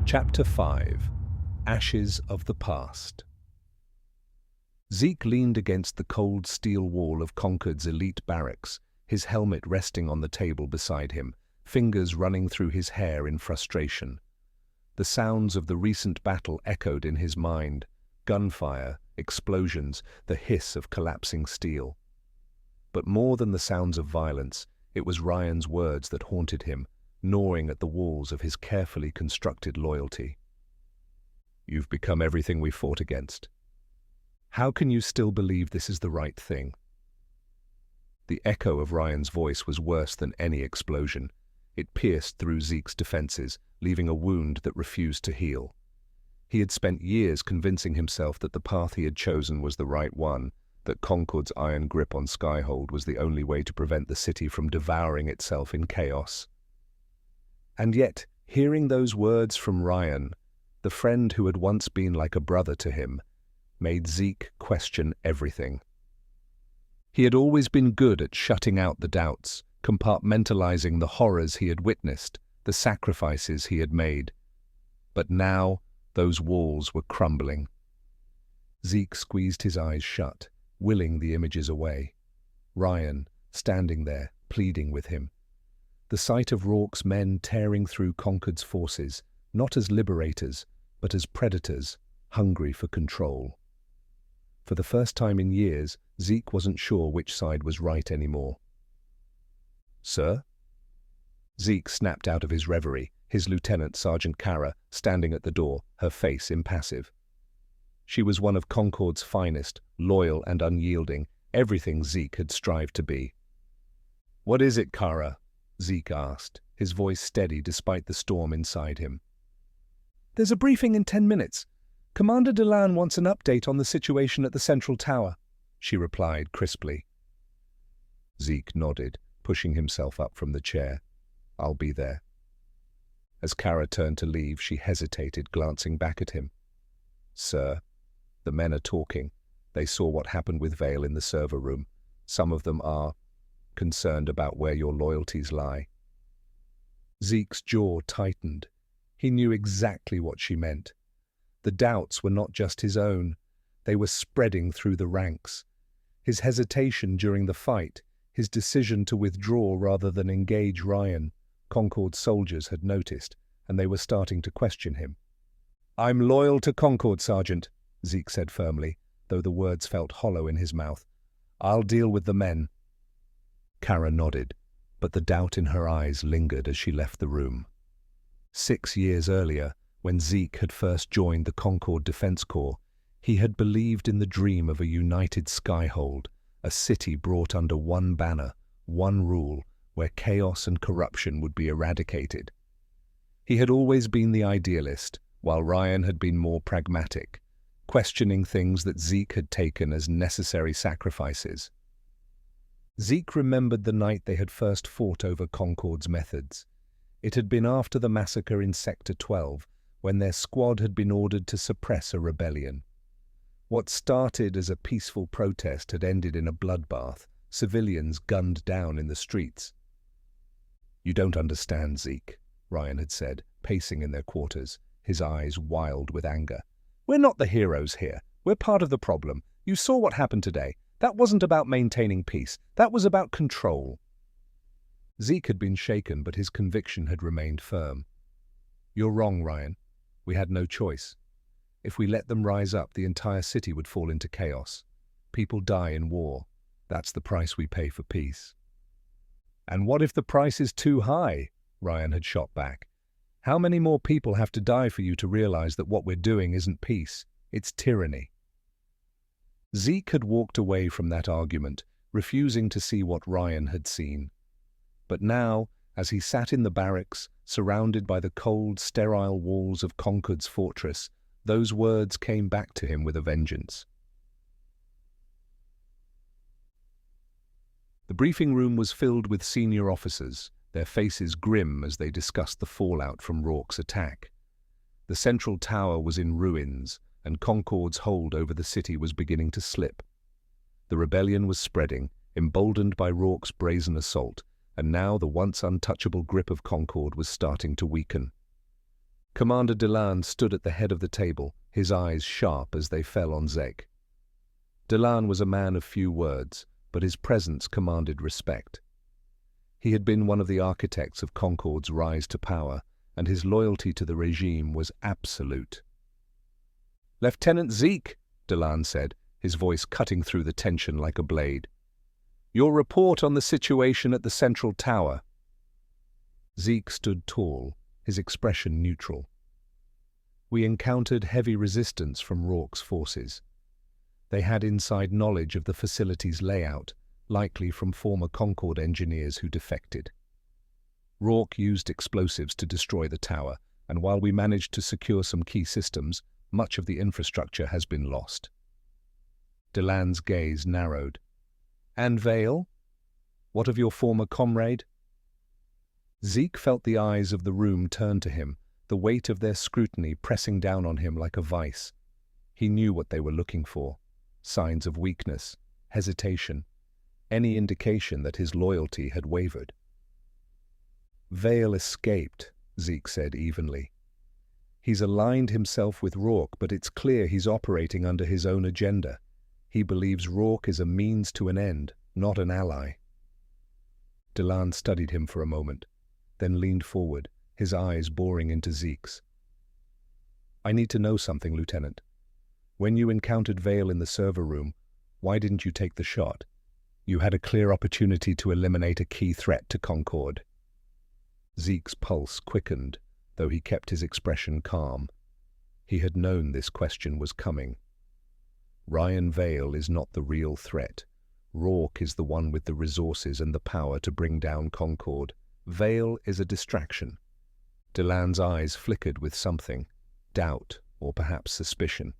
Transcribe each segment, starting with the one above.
Chapter 5. Ashes of the Past. Zeke leaned against the cold steel wall of Concord's elite barracks, his helmet resting on the table beside him, fingers running through his hair in frustration. The sounds of the recent battle echoed in his mind: gunfire, explosions, the hiss of collapsing steel. But more than the sounds of violence, it was Rian's words that haunted him, gnawing at the walls of his carefully constructed loyalty. "You've become everything we fought against. How can you still believe this is the right thing?" The echo of Rian's voice was worse than any explosion. It pierced through Zeke's defenses, leaving a wound that refused to heal. He had spent years convincing himself that the path he had chosen was the right one, that Concord's iron grip on Skyhold was the only way to prevent the city from devouring itself in chaos. And yet, hearing those words from Rian, the friend who had once been like a brother to him, made Zeke question everything. He had always been good at shutting out the doubts, compartmentalizing the horrors he had witnessed, the sacrifices he had made. But now, those walls were crumbling. Zeke squeezed his eyes shut, willing the images away. Rian, standing there, pleading with him. The sight of Rourke's men tearing through Concord's forces, not as liberators, but as predators, hungry for control. For the first time in years, Zeke wasn't sure which side was right anymore. "Sir?" Zeke snapped out of his reverie, his lieutenant, Sergeant Kara, standing at the door, her face impassive. She was one of Concord's finest, loyal and unyielding, everything Zeke had strived to be. "What is it, Kara?" Zeke asked, his voice steady despite the storm inside him. "There's a briefing in 10 minutes. Commander Delan wants an update on the situation at the central tower," she replied crisply. Zeke nodded, pushing himself up from the chair. "I'll be there." As Kara turned to leave, she hesitated, glancing back at him. "Sir, the men are talking. They saw what happened with Vale in the server room. Some of them are concerned about where your loyalties lie." Zeke's jaw tightened. He knew exactly what she meant. The doubts were not just his own. They were spreading through the ranks. His hesitation during the fight, his decision to withdraw rather than engage Rian, Concord's soldiers had noticed, and they were starting to question him. "I'm loyal to Concord, Sergeant," Zeke said firmly, though the words felt hollow in his mouth. "I'll deal with the men." Kara nodded, but the doubt in her eyes lingered as she left the room. 6 years earlier, when Zeke had first joined the Concord Defense Corps, he had believed in the dream of a united Skyhold, a city brought under one banner, one rule, where chaos and corruption would be eradicated. He had always been the idealist, while Rian had been more pragmatic, questioning things that Zeke had taken as necessary sacrifices. Zeke remembered the night they had first fought over Concord's methods. It had been after the massacre in Sector 12, when their squad had been ordered to suppress a rebellion. What started as a peaceful protest had ended in a bloodbath, civilians gunned down in the streets. "You don't understand, Zeke," Rian had said, pacing in their quarters, his eyes wild with anger. "We're not the heroes here. We're part of the problem. You saw what happened today. That wasn't about maintaining peace. That was about control." Zeke had been shaken, but his conviction had remained firm. "You're wrong, Rian. We had no choice. If we let them rise up, the entire city would fall into chaos. People die in war. That's the price we pay for peace." "And what if the price is too high?" Rian had shot back. "How many more people have to die for you to realize that what we're doing isn't peace, it's tyranny?" Zeke had walked away from that argument, refusing to see what Rian had seen. But now, as he sat in the barracks, surrounded by the cold, sterile walls of Concord's fortress, those words came back to him with a vengeance. The briefing room was filled with senior officers, their faces grim as they discussed the fallout from Rourke's attack. The central tower was in ruins, and Concord's hold over the city was beginning to slip. The rebellion was spreading, emboldened by Rourke's brazen assault, and now the once untouchable grip of Concord was starting to weaken. Commander Delan stood at the head of the table, his eyes sharp as they fell on Zeke. Delan was a man of few words, but his presence commanded respect. He had been one of the architects of Concord's rise to power, and his loyalty to the regime was absolute. "Lieutenant Zeke," Delan said, his voice cutting through the tension like a blade. "Your report on the situation at the central tower." Zeke stood tall, his expression neutral. "We encountered heavy resistance from Rourke's forces. They had inside knowledge of the facility's layout, likely from former Concord engineers who defected. Rourke used explosives to destroy the tower, and while we managed to secure some key systems, much of the infrastructure has been lost." Delan's gaze narrowed. "And Vale? What of your former comrade?" Zeke felt the eyes of the room turn to him, the weight of their scrutiny pressing down on him like a vice. He knew what they were looking for: signs of weakness, hesitation, any indication that his loyalty had wavered. "Vale escaped," Zeke said evenly. "He's aligned himself with Rourke, but it's clear he's operating under his own agenda. He believes Rourke is a means to an end, not an ally." Delan studied him for a moment, then leaned forward, his eyes boring into Zeke's. "I need to know something, Lieutenant. When you encountered Vale in the server room, why didn't you take the shot? You had a clear opportunity to eliminate a key threat to Concord." Zeke's pulse quickened, though he kept his expression calm. He had known this question was coming. Rian Vale is not the real threat. Rourke is the one with the resources and the power to bring down Concord. Vale is a distraction. Delan's eyes flickered with something, doubt or perhaps suspicion.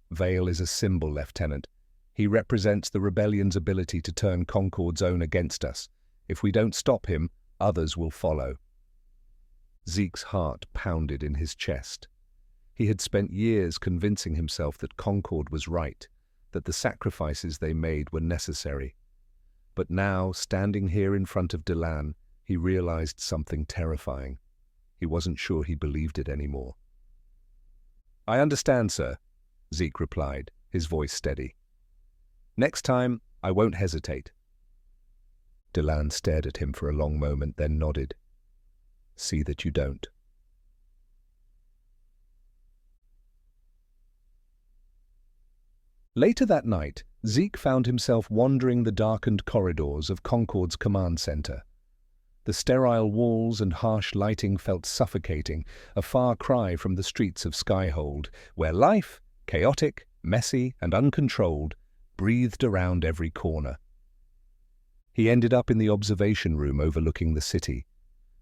"Vale is a symbol, Lieutenant. He represents the rebellion's ability to turn Concord's own against us. If we don't stop him, others will follow." Zeke's heart pounded in his chest. He had spent years convincing himself that Concord was right, that the sacrifices they made were necessary. But now, standing here in front of Delan, he realized something terrifying. He wasn't sure he believed it anymore. "I understand, sir," Zeke replied, his voice steady. "Next time, I won't hesitate." Delan stared at him for a long moment, then nodded. "See that you don't." Later that night, Zeke found himself wandering the darkened corridors of Concord's command center. The sterile walls and harsh lighting felt suffocating, a far cry from the streets of Skyhold, where life, chaotic, messy, and uncontrolled, breathed around every corner. He ended up in the observation room overlooking the city.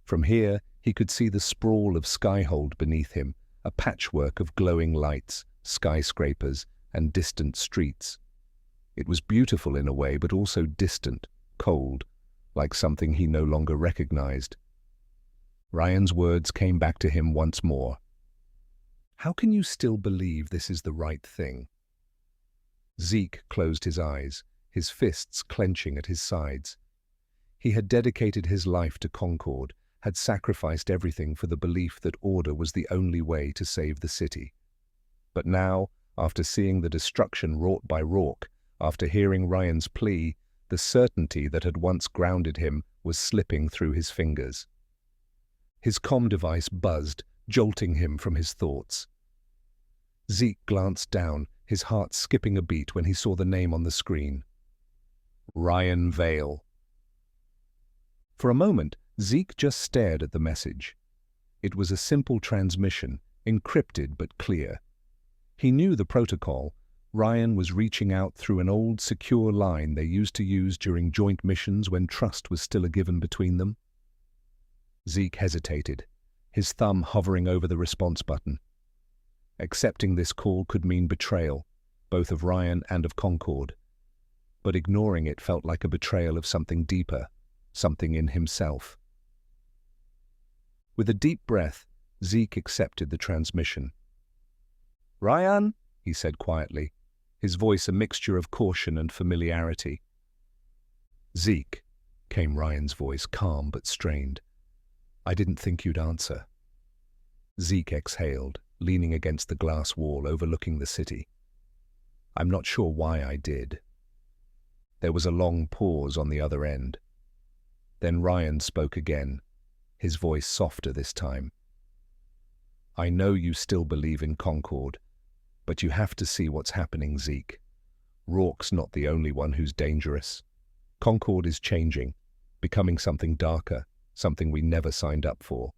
From here, he could see the sprawl of Skyhold beneath him, a patchwork of glowing lights, skyscrapers, and distant streets. It was beautiful in a way, but also distant, cold, like something he no longer recognized. Ryan's words came back to him once more. "How can you still believe this is the right thing?" Zeke closed his eyes, his fists clenching at his sides. He had dedicated his life to Concord, had sacrificed everything for the belief that order was the only way to save the city. But now, after seeing the destruction wrought by Rourke, after hearing Ryan's plea, the certainty that had once grounded him was slipping through his fingers. His comm device buzzed, jolting him from his thoughts. Zeke glanced down, his heart skipping a beat when he saw the name on the screen. Rian Vale. For a moment, Zeke just stared at the message. It was a simple transmission, encrypted but clear. He knew the protocol. Rian was reaching out through an old, secure line they used to use during joint missions when trust was still a given between them. Zeke hesitated, his thumb hovering over the response button. Accepting this call could mean betrayal, both of Rian and of Concord. But ignoring it felt like a betrayal of something deeper, something in himself. With a deep breath, Zeke accepted the transmission. "Rian," he said quietly, his voice a mixture of caution and familiarity. "Zeke," came Ryan's voice, calm but strained. "I didn't think you'd answer." Zeke exhaled, leaning against the glass wall overlooking the city. I'm not sure why I did. There was a long pause on the other end. Then Rian spoke again, his voice softer this time. I know you still believe in Concord, but you have to see what's happening, Zeke. Rourke's not the only one who's dangerous. Concord is changing, becoming something darker, something we never signed up for.